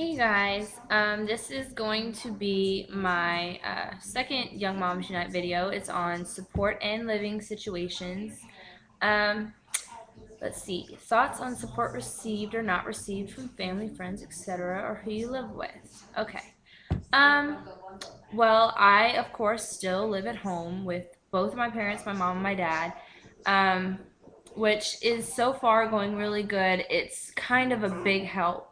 Hey guys, this is going to be my second Young Moms Unite video. It's on support and living situations. Um, let's see, thoughts on support received or not received from family, friends, etc., or who you live with. Okay. Um, well, I of course still live at home with both of my parents, my mom and my dad. Um, which is so far going really good. It's kind of a big help.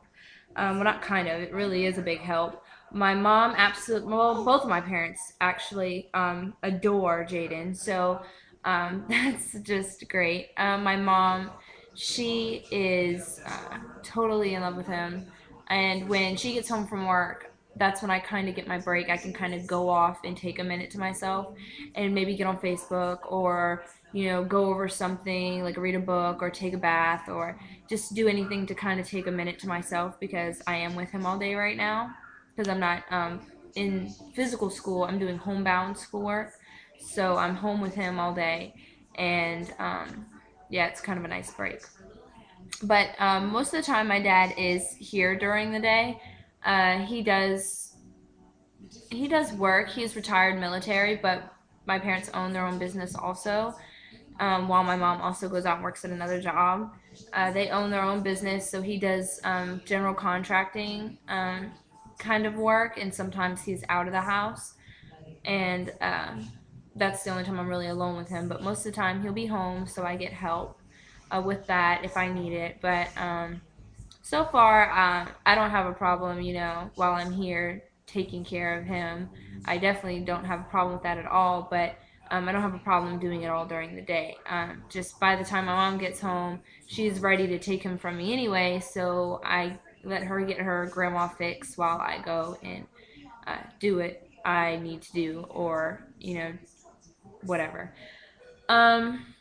Well, not kind of, it really is a big help. My mom absolutely, well, both of my parents actually adore Jaden, so that's just great. My mom, she is totally in love with him, and when she gets home from work, that's when I kind of get my break. I can kind of go off and take a minute to myself and maybe get on Facebook or go over something like read a book or take a bath or just do anything to kind of take a minute to myself because I am with him all day right now because I'm not in physical school. I'm doing homebound schoolwork, so I'm home with him all day, and yeah, it's kind of a nice break. But most of the time, my dad is here during the day. He does work. He's retired military, but my parents own their own business also, while my mom also goes out and works at another job. They own their own business, so he does general contracting kind of work, and sometimes he's out of the house. And that's the only time I'm really alone with him. But most of the time, he'll be home, so I get help with that if I need it. But so far, I don't have a problem, while I'm here taking care of him. I definitely don't have a problem with that at all, but I don't have a problem doing it all during the day. Just by the time my mom gets home, she's ready to take him from me anyway, so I let her get her grandma fix while I go and do what I need to do, or, whatever. Um,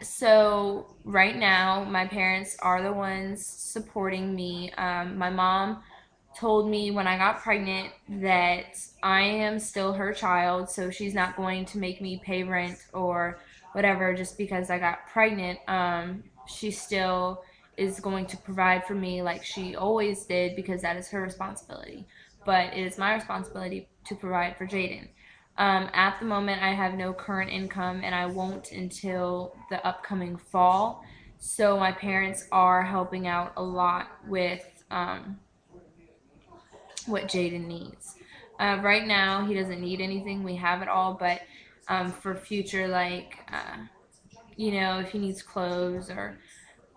so right now, my parents are the ones supporting me. My mom told me when I got pregnant that I am still her child, so she's not going to make me pay rent or whatever just because I got pregnant. She still is going to provide for me like she always did because that is her responsibility. But it is my responsibility to provide for Jaden. At the moment, I have no current income and I won't until the upcoming fall. So my parents are helping out a lot with what Jaden needs. Right now, he doesn't need anything. We have it all, but for future, like, if he needs clothes or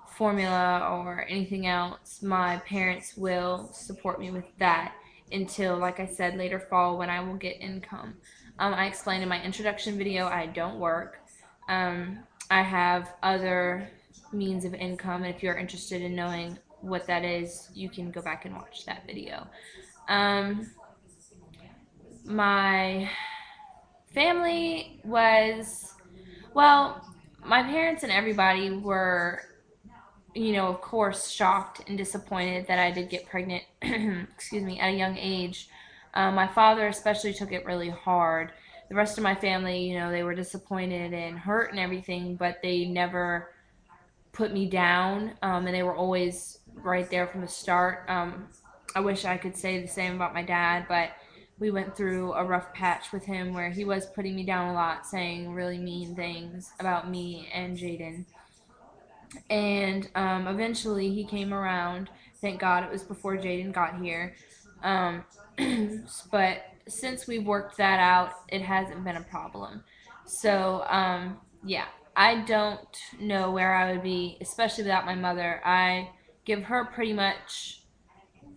formula or anything else, my parents will support me with that until, like I said, later fall when I will get income. I explained in my introduction video I don't work. I have other means of income, and if you're interested in knowing what that is, you can go back and watch that video. Um, my family was, well, my parents and everybody were, of course, shocked and disappointed that I did get pregnant, excuse me, at a young age. My father especially took it really hard. The rest of my family, they were disappointed and hurt and everything, but they never put me down, and they were always right there from the start. I wish I could say the same about my dad, but we went through a rough patch with him where he was putting me down a lot, saying really mean things about me and Jaden. And eventually he came around. Thank God it was before Jaden got here. Um, but since we worked that out, it hasn't been a problem. So, yeah, I don't know where I would be, especially without my mother. I give her pretty much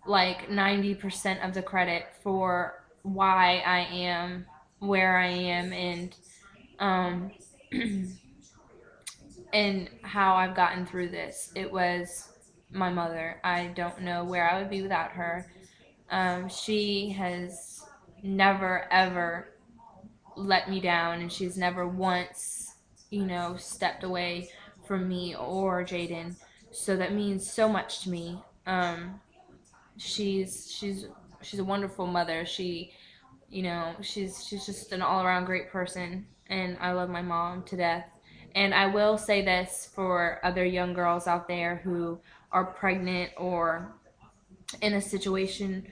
like 90% of the credit for why I am where I am, um, and how I've gotten through this. It was my mother. I don't know where I would be without her. She has never ever let me down, and she's never once, stepped away from me or Jaden. So that means so much to me. She's a wonderful mother. She's just an all around great person, and I love my mom to death. And I will say this for other young girls out there who are pregnant or in a situation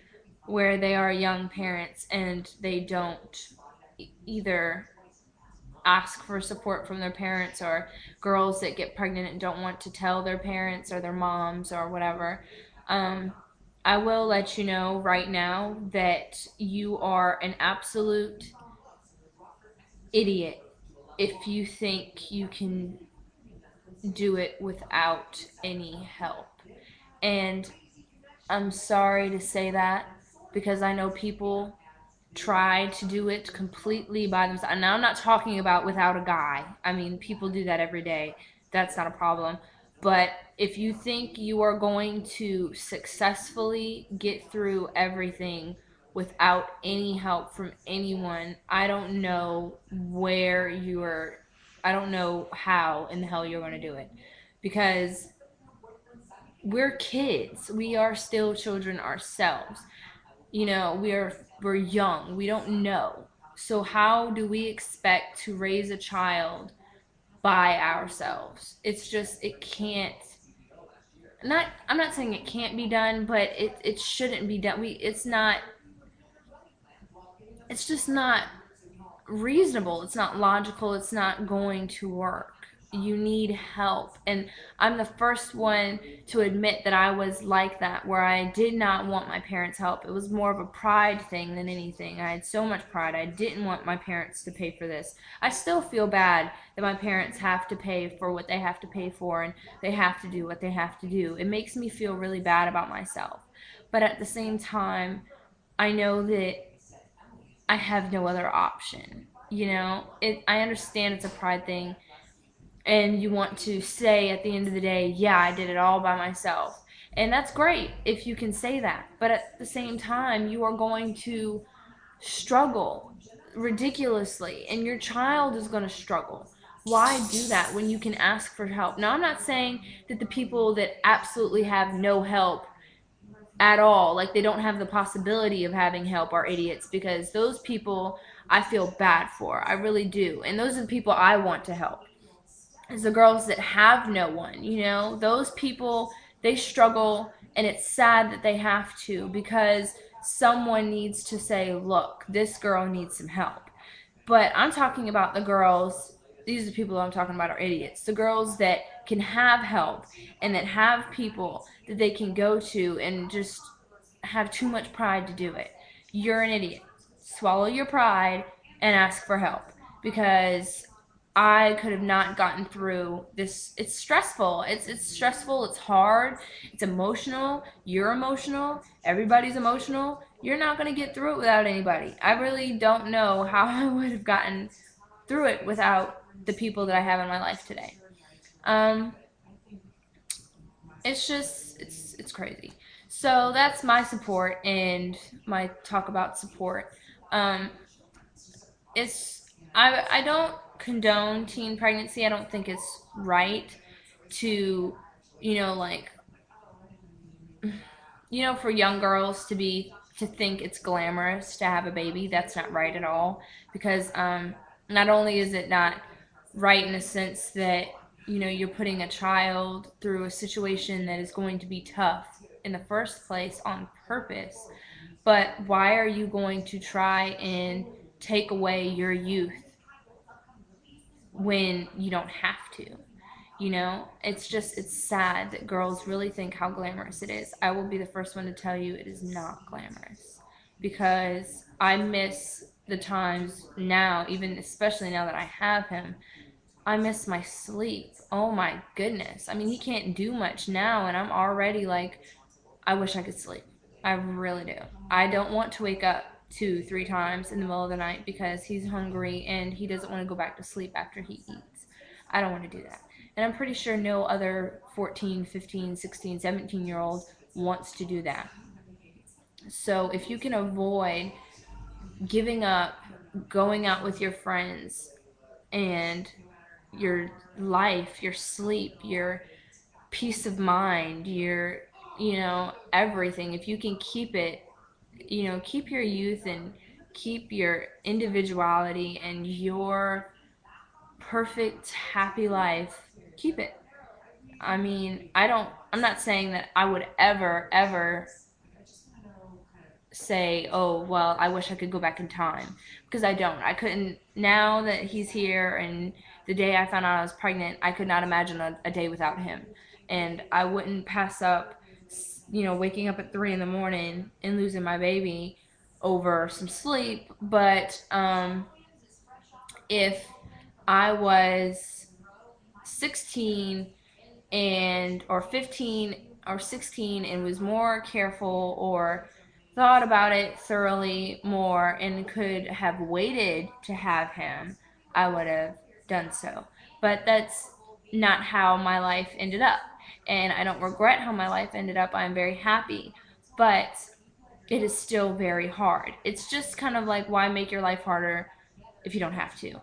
where they are young parents and they don't either ask for support from their parents, or girls that get pregnant and don't want to tell their parents or their moms or whatever. Um, I will let you know right now that you are an absolute idiot if you think you can do it without any help. And I'm sorry to say that because I know people try to do it completely by themselves. Now, I'm not talking about without a guy. I mean, people do that every day. That's not a problem. But if you think you are going to successfully get through everything without any help from anyone, I don't know where you're, I don't know how in the hell you're going to do it. Because we're kids. We are still children ourselves. You know, we're young. We don't know. So how do we expect to raise a child by ourselves? It's just it can't, not I'm not saying it can't be done, but it shouldn't be done. We it's just not reasonable. It's not logical. It's not going to work. You need help. And I'm the first one to admit that I was like that, where I did not want my parents' help. It was more of a pride thing than anything. I had so much pride. I didn't want my parents to pay for this. I still feel bad that my parents have to pay for what they have to pay for, and they have to do what they have to do. It makes me feel really bad about myself. But at the same time, I know that I have no other option. You know, I understand it's a pride thing, and you want to say at the end of the day, yeah, I did it all by myself. And that's great if you can say that. But at the same time, you are going to struggle ridiculously, and your child is going to struggle. Why do that when you can ask for help? Now, I'm not saying that the people that absolutely have no help at all, like they don't have the possibility of having help, are idiots, because those people I feel bad for. I really do. And those are the people I want to help. Is the girls that have no one, you know? Those people, they struggle, and it's sad that they have to, because someone needs to say, "Look, this girl needs some help." But I'm talking about the girls, these are the people I'm talking about are idiots. The girls that can have help and that have people that they can go to and just have too much pride to do it. You're an idiot. Swallow your pride and ask for help, because I could have not gotten through this. It's stressful. It's stressful. It's hard. It's emotional. You're emotional. Everybody's emotional. You're not going to get through it without anybody. I really don't know how I would have gotten through it without the people that I have in my life today. Um, it's just it's crazy. So that's my support and my talk about support. Um, it's I don't condone teen pregnancy. I don't think it's right to, you know, like, you know, for young girls to think it's glamorous to have a baby. That's not right at all, because not only is it not right in the sense that, you know, you're putting a child through a situation that is going to be tough in the first place on purpose, but why are you going to try and take away your youth when you don't have to? You know, it's just, it's sad that girls really think how glamorous it is. I will be the first one to tell you it is not glamorous, because I miss the times now, even especially now that I have him. I miss my sleep. Oh my goodness. I mean, he can't do much now, and I'm already like, I wish I could sleep. I really do. I don't want to wake up two, three times in the middle of the night because he's hungry and he doesn't want to go back to sleep after he eats. I don't want to do that. And I'm pretty sure no other 14, 15, 16, 17-year old wants to do that. So if you can avoid giving up going out with your friends and your life, your sleep, your peace of mind, your, you know, everything, if you can keep it, you know, keep your youth and keep your individuality and your perfect happy life, keep it. I mean, I'm not saying that I would ever say, oh, well, I wish I could go back in time, because I don't. I couldn't. Now that he's here, and the day I found out I was pregnant, I could not imagine a day without him. And I wouldn't pass up, waking up at 3 in the morning and losing my baby over some sleep. But if I was 16 and or 15 or 16 and was more careful or thought about it thoroughly more and could have waited to have him, I would have done so. But that's not how my life ended up. And I don't regret how my life ended up. I'm very happy. But it is still very hard. It's just kind of like, why make your life harder if you don't have to?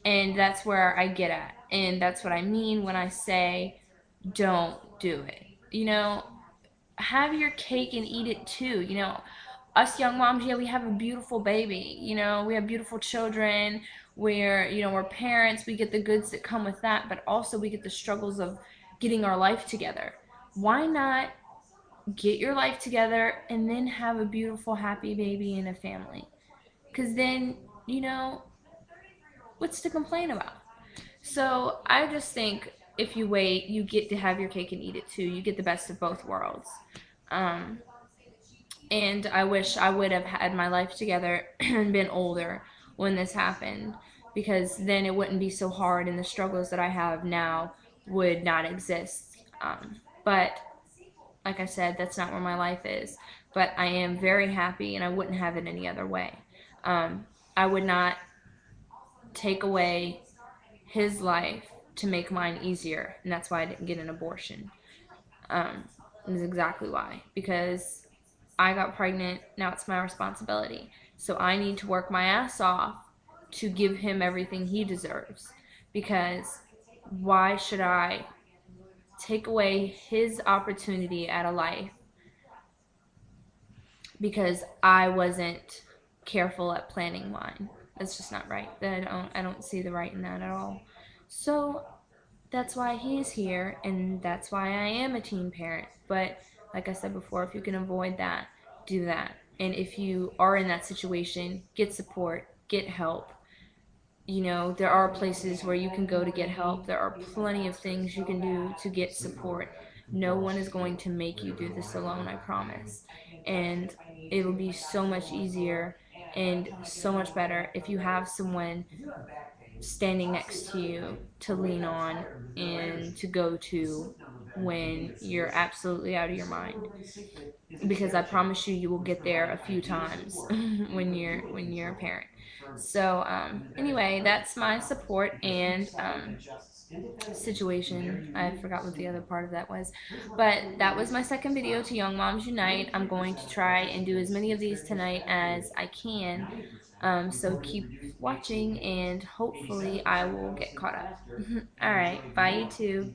And that's where I get at. And that's what I mean when I say don't do it. Have your cake and eat it too. Us young moms, yeah, we have a beautiful baby. We have beautiful children. We're parents. We get the goods that come with that, but also we get the struggles of getting our life together. Why not get your life together and then have a beautiful, happy baby and a family? Because then, you know, what's to complain about? So I just think if you wait, you get to have your cake and eat it too. You get the best of both worlds. Um, and I wish I would have had my life together and been older when this happened, because then it wouldn't be so hard and the struggles that I have now would not exist. But like I said, that's not where my life is. But I am very happy, and I wouldn't have it any other way. I would not take away his life to make mine easier, and that's why I didn't get an abortion. Is exactly why. Because I got pregnant, now it's my responsibility. So I need to work my ass off to give him everything he deserves. Because why should I take away his opportunity at a life because I wasn't careful at planning mine? That's just not right. I don't see the right in that at all. So that's why he's here, and that's why I am a teen parent. But like I said before, if you can avoid that, do that. And if you are in that situation, get support, get help. There are places where you can go to get help. There are plenty of things you can do to get support. No one is going to make you do this alone, I promise. And it'll be so much easier and so much better if you have someone standing next to you to lean on and to go to when you're absolutely out of your mind, because I promise you, you will get there a few times when you're a parent. So anyway, that's my support and situation. I forgot what the other part of that was, but that was my second video to Young Moms Unite. I'm going to try and do as many of these tonight as I can. So keep watching, and hopefully I will get caught up. All right, bye YouTube.